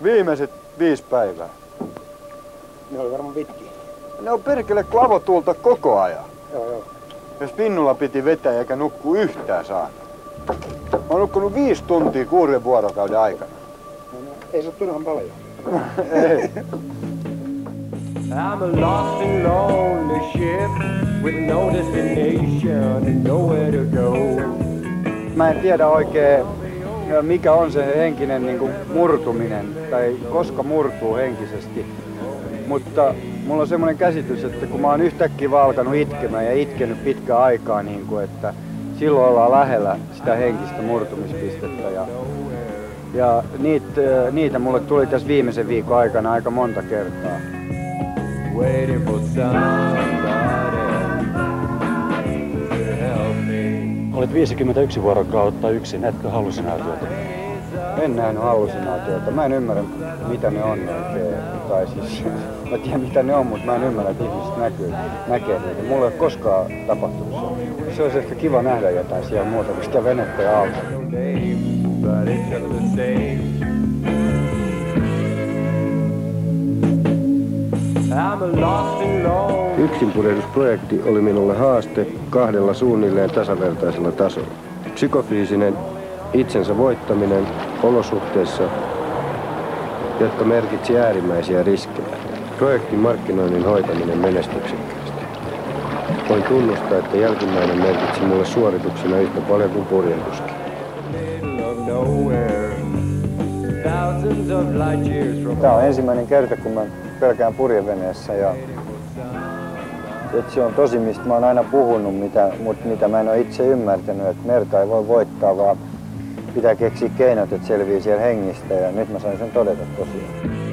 Viimeiset 5 päivää. Ne oli varmaan pitkiä. Ne on perkele kun avotuulta koko ajan. Joo. Jos pinnulla piti vetää eikä nukkua yhtään saada. Mä oon nukkunut 5 tuntia 6 vuorokauden aikana. No, ei se ole turhan paljon. Ei. I'm a lost and lonely ship with no destination and nowhere to go. Mä en tiedä oikein mikä on se henkinen niin kuin murtuminen tai koska murtuu henkisesti. Mutta mulla on semmoinen käsitys, että kun mä oon yhtäkkiä vaan alkanut itkemään ja itkenyt pitkään aikaa, niin kuin, että silloin ollaan lähellä sitä henkistä murtumispistettä. Ja niitä mulle tuli tässä viimeisen viikon aikana aika monta kertaa. Waiting for somebody to help me. Olet 51 vuorokautta yksin, etkö hallusinaatiota? En nähnyt hallusinaatioita. Mä en ymmärrä, mitä ne on oikein. Tai siis, mä tiedän mitä ne on, mutta mä en ymmärrä, että ihmiset näkee niitä. Mulla ei ole koskaan tapahtunut se. Se olisi ehkä kiva nähdä jotain siellä muuta kuin sitä venettä ja autoa. Yksinpurjehdusprojekti oli minulle haaste 2 suunnilleen tasavertaisella tasolla. Psykofyysinen itsensä voittaminen olosuhteissa, jotka merkitsi äärimmäisiä riskejä. Projektin markkinoinnin hoitaminen menestyksekkäästi. Voin tunnustaa, että jälkimmäinen merkitsi mulle suorituksena yhtä paljon kuin purjehduskin. Tämä on ensimmäinen kerta, kun mä pelkään purjeveneessä ja että se on tosi, mistä mä oon aina puhunut, mutta mitä mä en ole itse ymmärtänyt, että merta ei voi voittaa, vaan pitää keksiä keinot, että selviää siellä hengistä ja nyt mä sain sen todeta tosiaan.